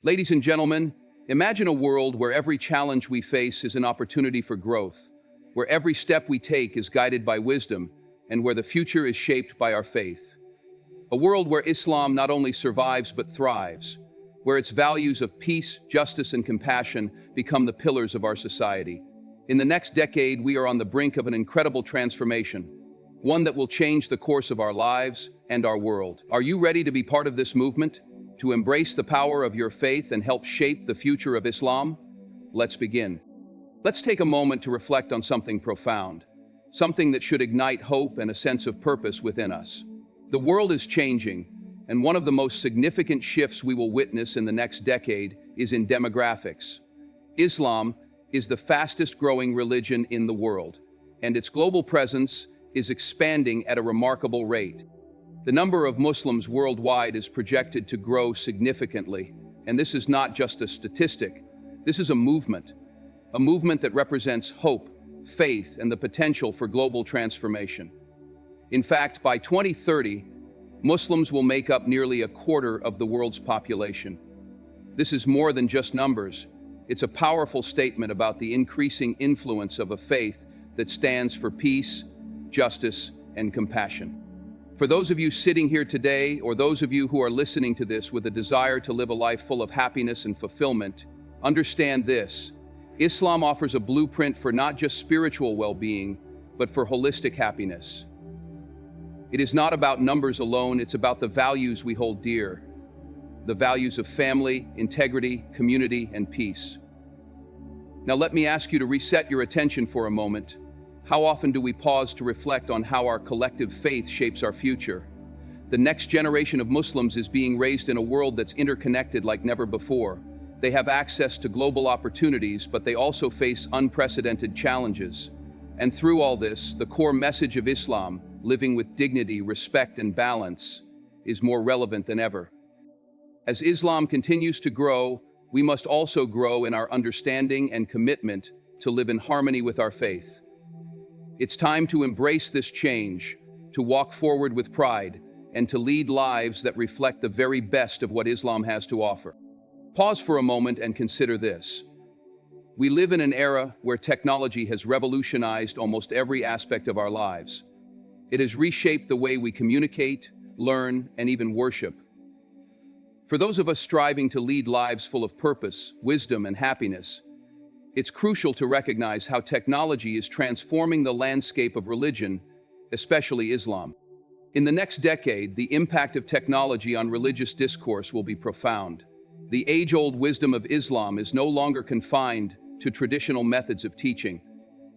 Ladies and gentlemen, imagine a world where every challenge we face is an opportunity for growth, where every step we take is guided by wisdom, and where the future is shaped by our faith. A world where Islam not only survives but thrives, where its values of peace, justice, and compassion become the pillars of our society. In the next decade, we are on the brink of an incredible transformation, one that will change the course of our lives and our world. Are you ready to be part of this movement? To embrace the power of your faith and help shape the future of Islam? Let's begin. Let's take a moment to reflect on something profound, something that should ignite hope and a sense of purpose within us. The world is changing, and one of the most significant shifts we will witness in the next decade is in demographics. Islam is the fastest growing religion in the world, and its global presence is expanding at a remarkable rate. The number of Muslims worldwide is projected to grow significantly, and this is not just a statistic. This is a movement that represents hope, faith, and the potential for global transformation. In fact, by 2030, Muslims will make up nearly a quarter of the world's population. This is more than just numbers. It's a powerful statement about the increasing influence of a faith that stands for peace, justice, and compassion. For those of you sitting here today, or those of you who are listening to this with a desire to live a life full of happiness and fulfillment, understand this: Islam offers a blueprint for not just spiritual well-being, but for holistic happiness. It is not about numbers alone, it's about the values we hold dear, the values of family, integrity, community, and peace. Now let me ask you to reset your attention for a moment. How often do we pause to reflect on how our collective faith shapes our future? The next generation of Muslims is being raised in a world that's interconnected like never before. They have access to global opportunities, but they also face unprecedented challenges. And through all this, the core message of Islam, living with dignity, respect, and balance, is more relevant than ever. As Islam continues to grow, we must also grow in our understanding and commitment to live in harmony with our faith. It's time to embrace this change, to walk forward with pride, and to lead lives that reflect the very best of what Islam has to offer. Pause for a moment and consider this. We live in an era where technology has revolutionized almost every aspect of our lives. It has reshaped the way we communicate, learn, and even worship. For those of us striving to lead lives full of purpose, wisdom, and happiness, it's crucial to recognize how technology is transforming the landscape of religion, especially Islam. In the next decade, the impact of technology on religious discourse will be profound. The age-old wisdom of Islam is no longer confined to traditional methods of teaching.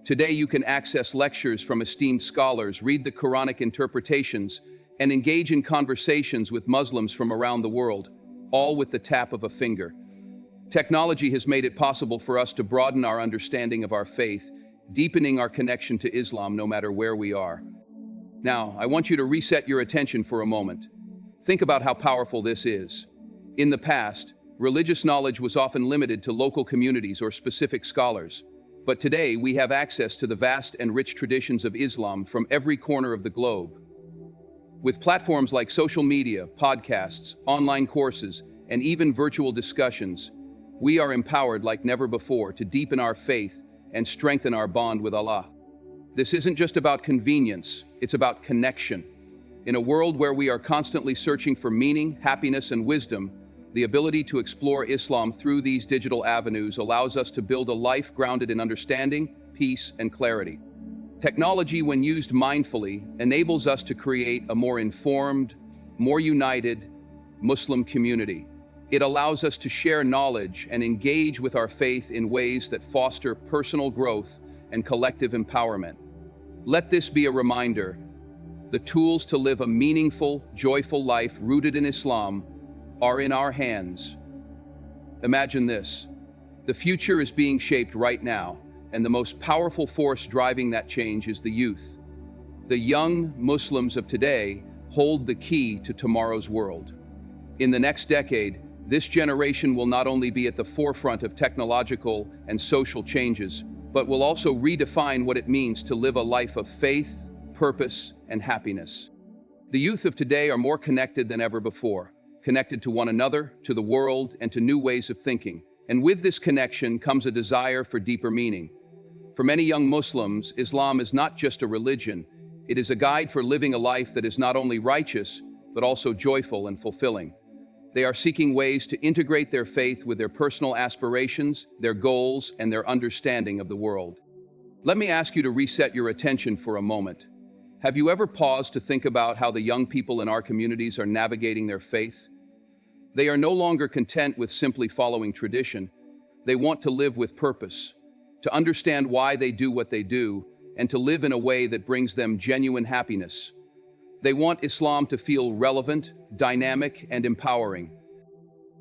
Today, you can access lectures from esteemed scholars, read the Quranic interpretations, and engage in conversations with Muslims from around the world, all with the tap of a finger. Technology has made it possible for us to broaden our understanding of our faith, deepening our connection to Islam no matter where we are. Now, I want you to reset your attention for a moment. Think about how powerful this is. In the past, religious knowledge was often limited to local communities or specific scholars. But today, we have access to the vast and rich traditions of Islam from every corner of the globe. With platforms like social media, podcasts, online courses, and even virtual discussions, we are empowered like never before to deepen our faith and strengthen our bond with Allah. This isn't just about convenience, it's about connection. In a world where we are constantly searching for meaning, happiness, and wisdom, the ability to explore Islam through these digital avenues allows us to build a life grounded in understanding, peace, and clarity. Technology, when used mindfully, enables us to create a more informed, more united Muslim community. It allows us to share knowledge and engage with our faith in ways that foster personal growth and collective empowerment. Let this be a reminder: the tools to live a meaningful, joyful life rooted in Islam are in our hands. Imagine this: the future is being shaped right now, and the most powerful force driving that change is the youth. The young Muslims of today hold the key to tomorrow's world. In the next decade, this generation will not only be at the forefront of technological and social changes, but will also redefine what it means to live a life of faith, purpose, and happiness. The youth of today are more connected than ever before. connected to one another, to the world, and to new ways of thinking. And with this connection comes a desire for deeper meaning. For many young Muslims, Islam is not just a religion. It is a guide for living a life that is not only righteous, but also joyful and fulfilling. They are seeking ways to integrate their faith with their personal aspirations, their goals, and their understanding of the world. Let me ask you to reset your attention for a moment. Have you ever paused to think about how the young people in our communities are navigating their faith? They are no longer content with simply following tradition. They want to live with purpose, to understand why they do what they do, and to live in a way that brings them genuine happiness. They want Islam to feel relevant, dynamic, and empowering.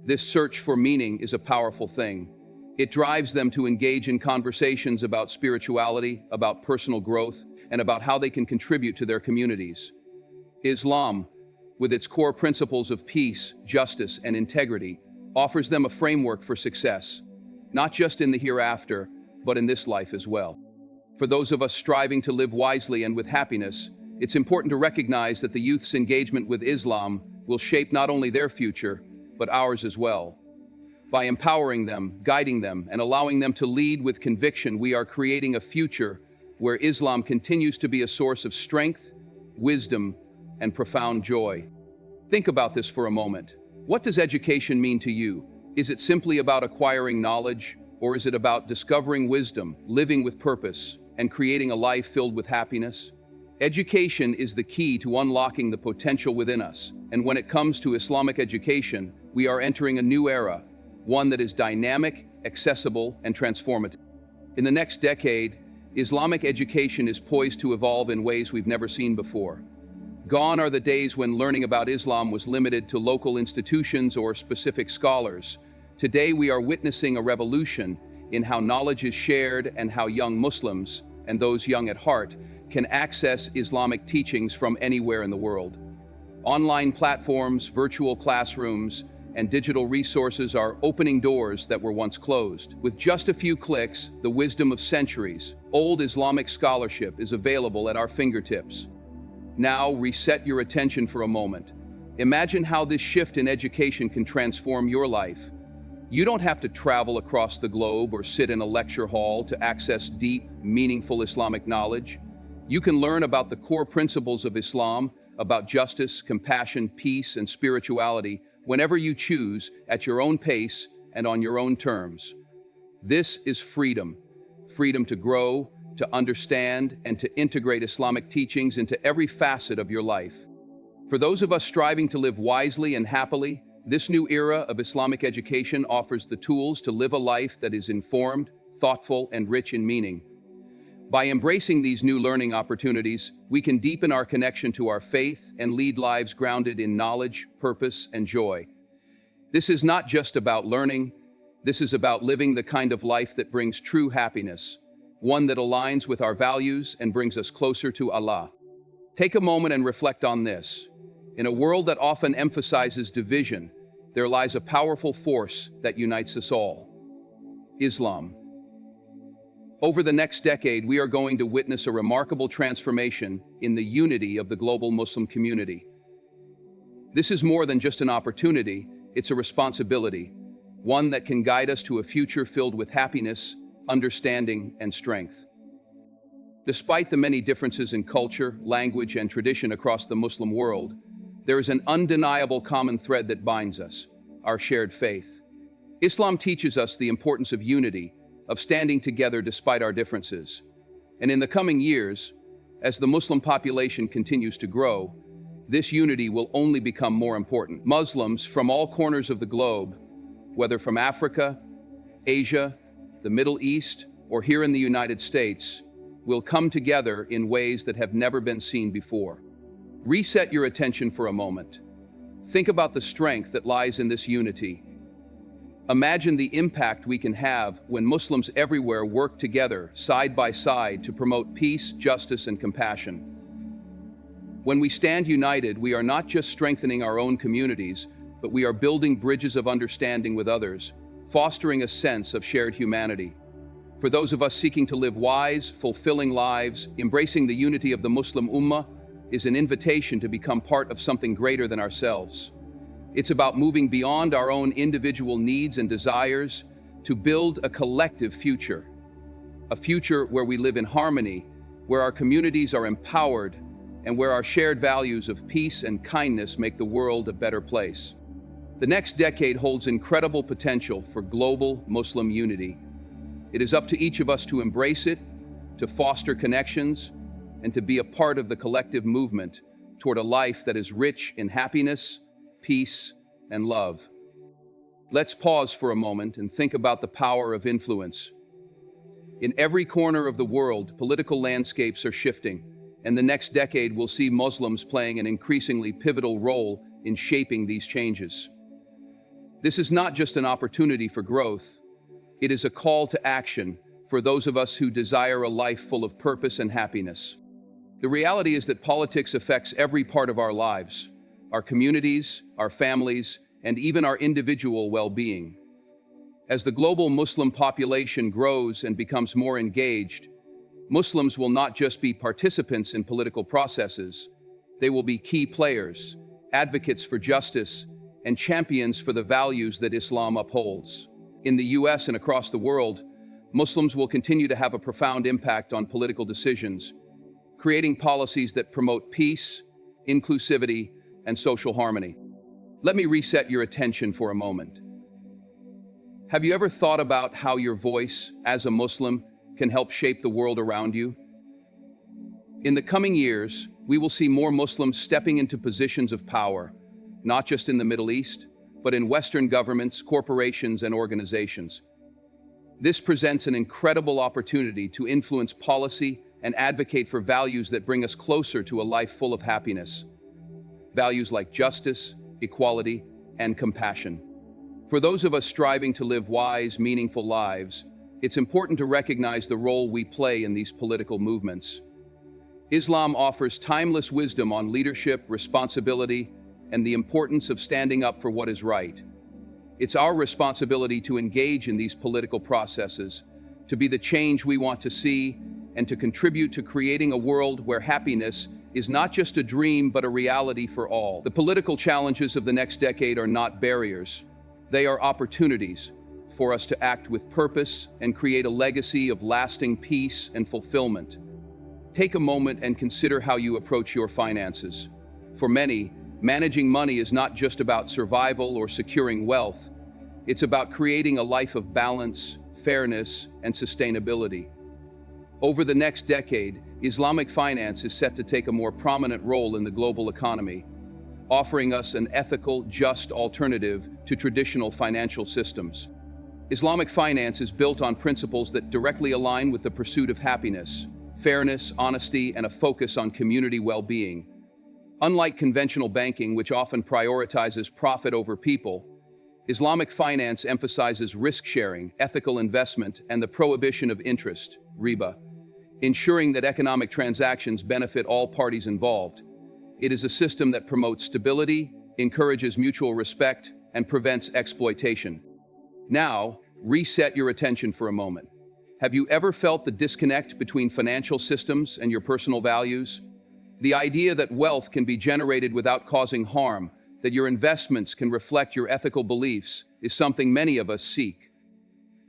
This search for meaning is a powerful thing. It drives them to engage in conversations about spirituality, about personal growth, and about how they can contribute to their communities. Islam, with its core principles of peace, justice, and integrity, offers them a framework for success, not just in the hereafter, but in this life as well. For those of us striving to live wisely and with happiness, it's important to recognize that the youth's engagement with Islam will shape not only their future, but ours as well. By empowering them, guiding them, and allowing them to lead with conviction, we are creating a future where Islam continues to be a source of strength, wisdom, and profound joy. Think about this for a moment. What does education mean to you? Is it simply about acquiring knowledge, or is it about discovering wisdom, living with purpose, and creating a life filled with happiness? Education is the key to unlocking the potential within us, and when it comes to Islamic education, we are entering a new era, one that is dynamic, accessible, and transformative. In the next decade, Islamic education is poised to evolve in ways we've never seen before. Gone are the days when learning about Islam was limited to local institutions or specific scholars. Today we are witnessing a revolution in how knowledge is shared and how young Muslims, and those young at heart, can access Islamic teachings from anywhere in the world. Online platforms, virtual classrooms, and digital resources are opening doors that were once closed. With just a few clicks, the wisdom of centuries, old Islamic scholarship is available at our fingertips. Now, reset your attention for a moment. Imagine how this shift in education can transform your life. You don't have to travel across the globe or sit in a lecture hall to access deep, meaningful Islamic knowledge. You can learn about the core principles of Islam, about justice, compassion, peace, and spirituality whenever you choose, at your own pace and on your own terms. This is freedom. Freedom to grow, to understand, and to integrate Islamic teachings into every facet of your life. For those of us striving to live wisely and happily, this new era of Islamic education offers the tools to live a life that is informed, thoughtful, and rich in meaning. By embracing these new learning opportunities, we can deepen our connection to our faith and lead lives grounded in knowledge, purpose, and joy. This is not just about learning. This is about living the kind of life that brings true happiness, one that aligns with our values and brings us closer to Allah. Take a moment and reflect on this. In a world that often emphasizes division, there lies a powerful force that unites us all: Islam. Over the next decade, we are going to witness a remarkable transformation in the unity of the global Muslim community. This is more than just an opportunity, it's a responsibility, one that can guide us to a future filled with happiness, understanding, and strength. Despite the many differences in culture, language, and tradition across the Muslim world, there is an undeniable common thread that binds us: our shared faith. Islam teaches us the importance of unity, of standing together despite our differences. And in the coming years, as the Muslim population continues to grow, this unity will only become more important. Muslims from all corners of the globe, whether from Africa, Asia, the Middle East, or here in the United States, will come together in ways that have never been seen before. Reset your attention for a moment. Think about the strength that lies in this unity. Imagine the impact we can have when Muslims everywhere work together, side by side, to promote peace, justice, and compassion. When we stand united, we are not just strengthening our own communities, but we are building bridges of understanding with others, fostering a sense of shared humanity. For those of us seeking to live wise, fulfilling lives, embracing the unity of the Muslim Ummah is an invitation to become part of something greater than ourselves. It's about moving beyond our own individual needs and desires to build a collective future. A future where we live in harmony, where our communities are empowered, and where our shared values of peace and kindness make the world a better place. The next decade holds incredible potential for global Muslim unity. It is up to each of us to embrace it, to foster connections, and to be a part of the collective movement toward a life that is rich in happiness, peace, and love. Let's pause for a moment and think about the power of influence. In every corner of the world, political landscapes are shifting, and the next decade will see Muslims playing an increasingly pivotal role in shaping these changes. This is not just an opportunity for growth, it is a call to action for those of us who desire a life full of purpose and happiness. The reality is that politics affects every part of our lives, our communities, our families, and even our individual well-being. As the global Muslim population grows and becomes more engaged, Muslims will not just be participants in political processes, they will be key players, advocates for justice, and champions for the values that Islam upholds. In the US and across the world, Muslims will continue to have a profound impact on political decisions, creating policies that promote peace, inclusivity, and social harmony. Let me reset your attention for a moment. Have you ever thought about how your voice, as a Muslim, can help shape the world around you? In the coming years, we will see more Muslims stepping into positions of power, not just in the Middle East, but in Western governments, corporations, and organizations. This presents an incredible opportunity to influence policy and advocate for values that bring us closer to a life full of happiness. Values like justice, equality, and compassion. For those of us striving to live wise, meaningful lives, it's important to recognize the role we play in these political movements. Islam offers timeless wisdom on leadership, responsibility, and the importance of standing up for what is right. It's our responsibility to engage in these political processes, to be the change we want to see, and to contribute to creating a world where happiness is not just a dream but a reality for all. The political challenges of the next decade are not barriers. They are opportunities for us to act with purpose and create a legacy of lasting peace and fulfillment. Take a moment and consider how you approach your finances. For many, managing money is not just about survival or securing wealth. It's about creating a life of balance, fairness, and sustainability. Over the next decade, Islamic finance is set to take a more prominent role in the global economy, offering us an ethical, just alternative to traditional financial systems. Islamic finance is built on principles that directly align with the pursuit of happiness, fairness, honesty, and a focus on community well-being. Unlike conventional banking, which often prioritizes profit over people, Islamic finance emphasizes risk-sharing, ethical investment, and the prohibition of interest, riba, ensuring that economic transactions benefit all parties involved. It is a system that promotes stability, encourages mutual respect, and prevents exploitation. Now, reset your attention for a moment. Have you ever felt the disconnect between financial systems and your personal values? The idea that wealth can be generated without causing harm, that your investments can reflect your ethical beliefs, is something many of us seek.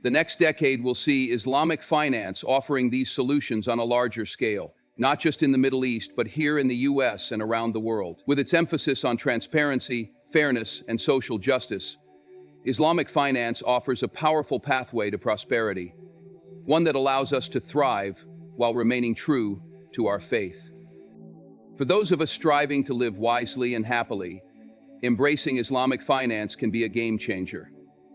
The next decade will see Islamic finance offering these solutions on a larger scale, not just in the Middle East, but here in the US and around the world. With its emphasis on transparency, fairness, and social justice, Islamic finance offers a powerful pathway to prosperity, one that allows us to thrive while remaining true to our faith. For those of us striving to live wisely and happily, embracing Islamic finance can be a game changer.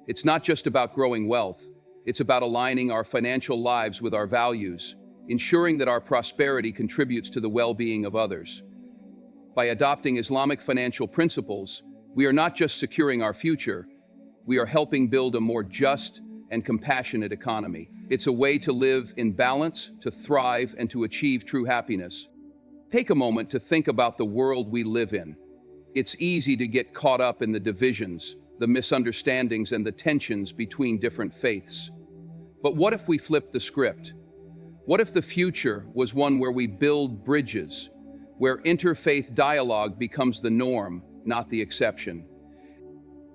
It's not just about growing wealth, it's about aligning our financial lives with our values, ensuring that our prosperity contributes to the well-being of others. By adopting Islamic financial principles, we are not just securing our future, we are helping build a more just and compassionate economy. It's a way to live in balance, to thrive, and to achieve true happiness. Take a moment to think about the world we live in. It's easy to get caught up in the divisions, the misunderstandings, and the tensions between different faiths. But what if we flipped the script? What if the future was one where we build bridges, where interfaith dialogue becomes the norm, not the exception?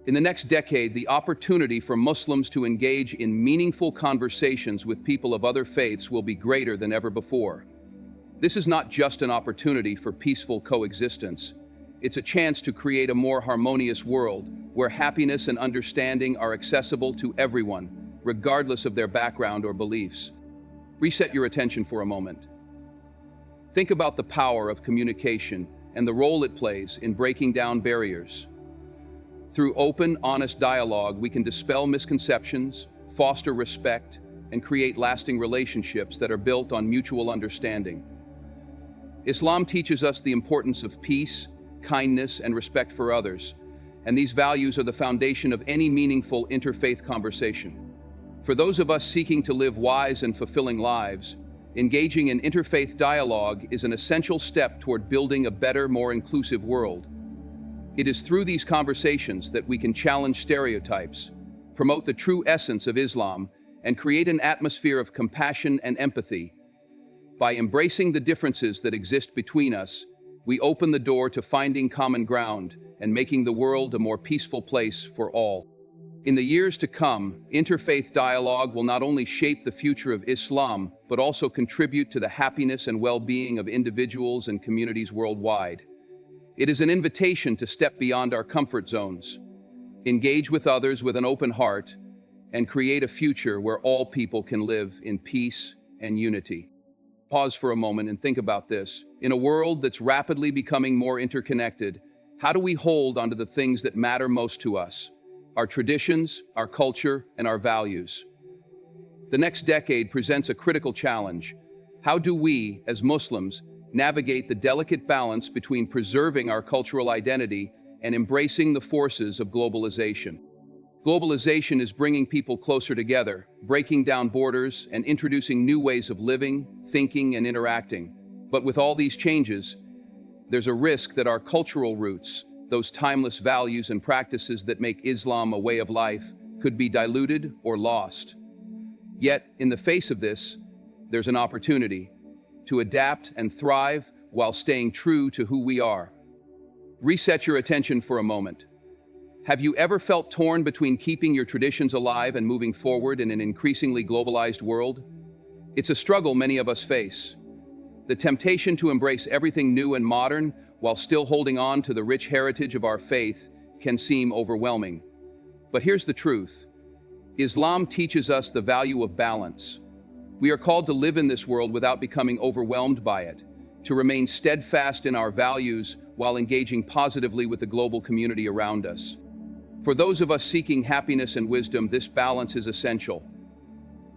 In the next decade, the opportunity for Muslims to engage in meaningful conversations with people of other faiths will be greater than ever before. This is not just an opportunity for peaceful coexistence. It's a chance to create a more harmonious world where happiness and understanding are accessible to everyone, regardless of their background or beliefs. Reset your attention for a moment. Think about the power of communication and the role it plays in breaking down barriers. Through open, honest dialogue, we can dispel misconceptions, foster respect, and create lasting relationships that are built on mutual understanding. Islam teaches us the importance of peace, kindness, and respect for others, and these values are the foundation of any meaningful interfaith conversation. For those of us seeking to live wise and fulfilling lives, engaging in interfaith dialogue is an essential step toward building a better, more inclusive world. It is through these conversations that we can challenge stereotypes, promote the true essence of Islam, and create an atmosphere of compassion and empathy. By embracing the differences that exist between us, we open the door to finding common ground and making the world a more peaceful place for all. In the years to come, interfaith dialogue will not only shape the future of Islam, but also contribute to the happiness and well-being of individuals and communities worldwide. It is an invitation to step beyond our comfort zones, engage with others with an open heart, and create a future where all people can live in peace and unity. Pause for a moment and think about this. In a world that's rapidly becoming more interconnected, how do we hold onto the things that matter most to us? Our traditions, our culture, and our values. The next decade presents a critical challenge. How do we, as Muslims, navigate the delicate balance between preserving our cultural identity and embracing the forces of globalization? Globalization is bringing people closer together, breaking down borders and introducing new ways of living, thinking, and interacting. But with all these changes, there's a risk that our cultural roots, those timeless values and practices that make Islam a way of life, could be diluted or lost. Yet, in the face of this, there's an opportunity to adapt and thrive while staying true to who we are. Reset your attention for a moment. Have you ever felt torn between keeping your traditions alive and moving forward in an increasingly globalized world? It's a struggle many of us face. The temptation to embrace everything new and modern while still holding on to the rich heritage of our faith can seem overwhelming. But here's the truth. Islam teaches us the value of balance. We are called to live in this world without becoming overwhelmed by it, to remain steadfast in our values while engaging positively with the global community around us. For those of us seeking happiness and wisdom, this balance is essential.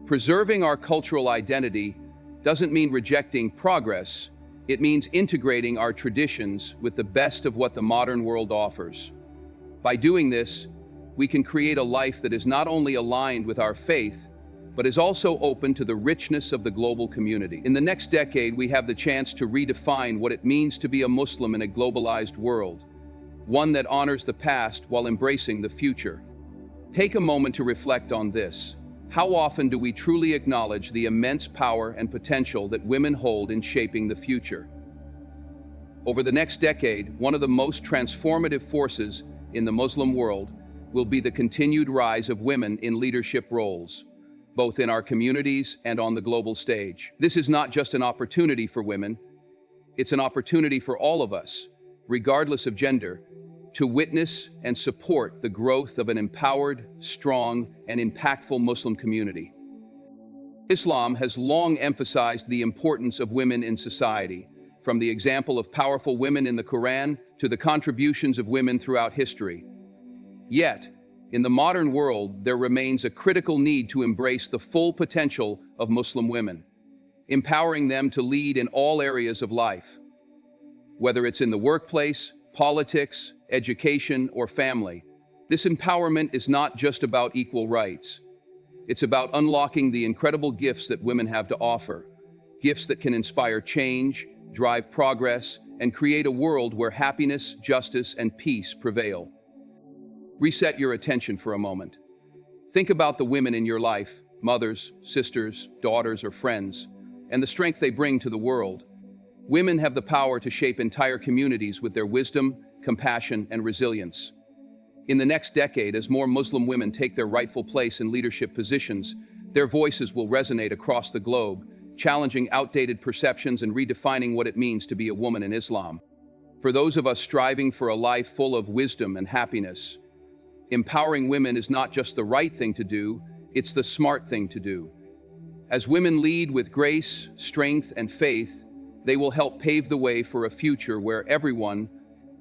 Preserving our cultural identity doesn't mean rejecting progress. It means integrating our traditions with the best of what the modern world offers. By doing this, we can create a life that is not only aligned with our faith, but is also open to the richness of the global community. In the next decade, we have the chance to redefine what it means to be a Muslim in a globalized world, one that honors the past while embracing the future. Take a moment to reflect on this. How often do we truly acknowledge the immense power and potential that women hold in shaping the future? Over the next decade, one of the most transformative forces in the Muslim world will be the continued rise of women in leadership roles, both in our communities and on the global stage. This is not just an opportunity for women, it's an opportunity for all of us, regardless of gender, to witness and support the growth of an empowered, strong, and impactful Muslim community. Islam has long emphasized the importance of women in society, from the example of powerful women in the Quran to the contributions of women throughout history. Yet, in the modern world, there remains a critical need to embrace the full potential of Muslim women, empowering them to lead in all areas of life. Whether it's in the workplace, politics, education, or family, this empowerment is not just about equal rights. It's about unlocking the incredible gifts that women have to offer, gifts that can inspire change, drive progress, and create a world where happiness, justice, and peace prevail. Reset your attention for a moment. Think about the women in your life, mothers, sisters, daughters, or friends, and the strength they bring to the world. Women have the power to shape entire communities with their wisdom, compassion, and resilience. In the next decade, as more Muslim women take their rightful place in leadership positions, their voices will resonate across the globe, challenging outdated perceptions and redefining what it means to be a woman in Islam. For those of us striving for a life full of wisdom and happiness, empowering women is not just the right thing to do, it's the smart thing to do. As women lead with grace, strength, and faith, they will help pave the way for a future where everyone,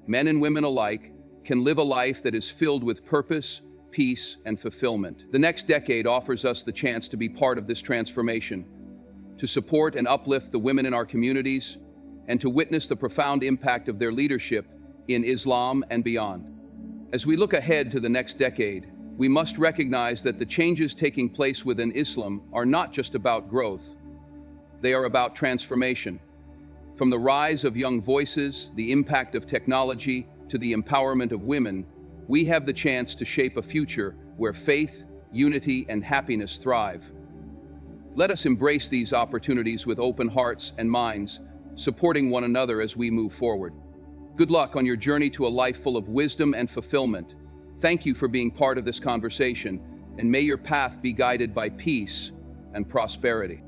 men and women alike, can live a life that is filled with purpose, peace, and fulfillment. The next decade offers us the chance to be part of this transformation, to support and uplift the women in our communities, and to witness the profound impact of their leadership in Islam and beyond. As we look ahead to the next decade, we must recognize that the changes taking place within Islam are not just about growth. They are about transformation. From the rise of young voices, the impact of technology, to the empowerment of women, we have the chance to shape a future where faith, unity, and happiness thrive. Let us embrace these opportunities with open hearts and minds, supporting one another as we move forward. Good luck on your journey to a life full of wisdom and fulfillment. Thank you for being part of this conversation, and may your path be guided by peace and prosperity.